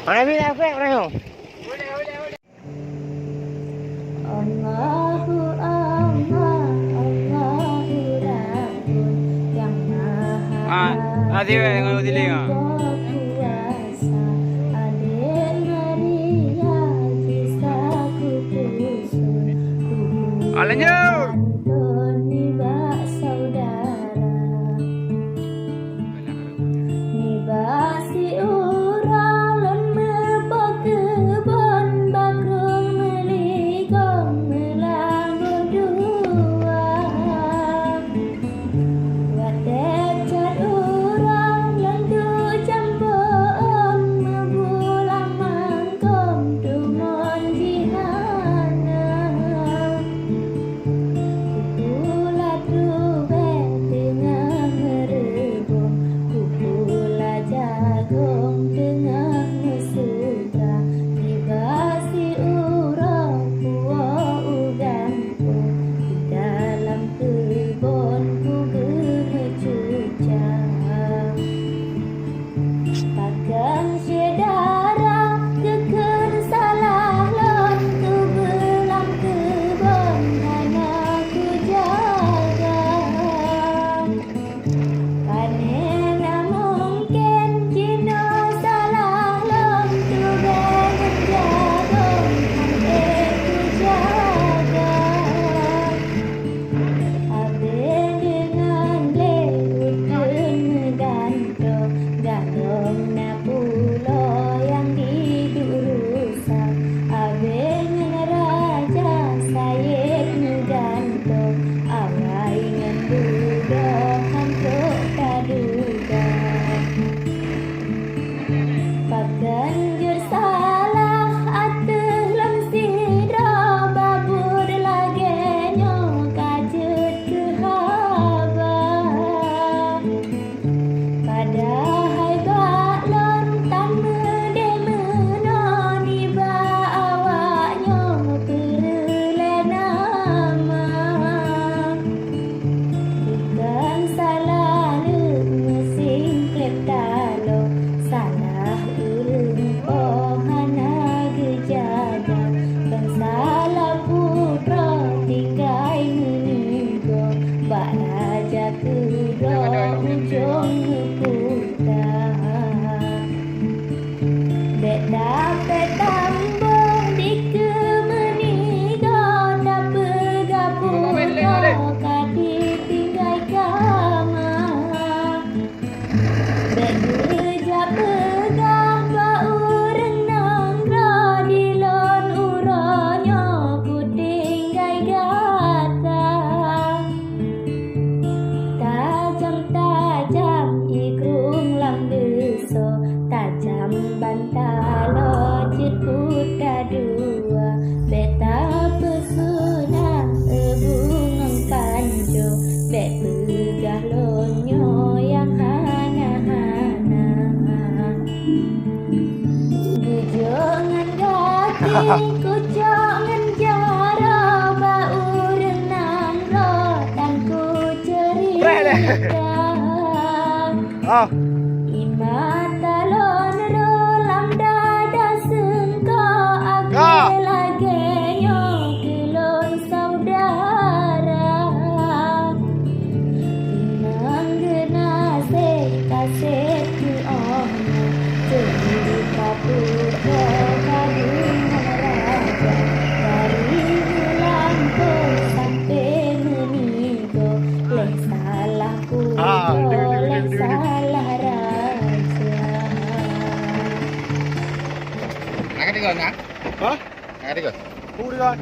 Mana bila apa orang? Allahu Allah, Allahu Rabbun yang Maha Dia dengan udiling ah. Kuasa. Adik Maria bisa kutusun. Alanyo. Antoni bak saudara. Nibak si urang lon mebok kebon bakung meligong melanggur dua. Wadah cat urang lon du campur mebulang mangkong dumon jihana. Kupula dube tengah merebung, kupula jagung tengah mesutra. Tiba si urang puak uganku, di dalam kebun ku gemecucang. Takkan sedara keken salah lon tu belang kebun hanya ku jaga. Kanena mungkin jino salah lon tu belang jagung hanya ku jaga. Abang dengan leut gandong, gandong na pulo yang didurusan. Abang raja sayet gandong, awai ngenduga hantuk taduga. Paganjur salah atuh lam sidra, babur lagenyo kajut ke haba. Padahal baklon tan medemeno niba awaknya perle nama. Bukan salah lek mesin klep talo, salah ulun pohana gejaga. Kan salah putra tinggai menigo, bak raja kedua ujung putra. Dek dapat tambah di kemenigo, dapat gabung kadi tinggai kamar. Dek kerja pegah bau renang di lon uronyo ku tinggai gata. Tajam-tajam ikrung lam deso, tajam bantalo jet kuda dua. Beta pesona ebungang panjo, bet begah lonyo yang hana-hana. Bujongan gati kujongan jara, bau renang rotan ku cerita. Oh. Imata lon rolam dada sengko, Ah. age lagenyo kelon saudara. Tinang genase kaset ku ona, jadi kapur kadungan raja. Dari Melangko sampai Menigo, lek salah putra, lek salah raja. Nak ada kau nak? Hah? Nak ada kau? Udah kan?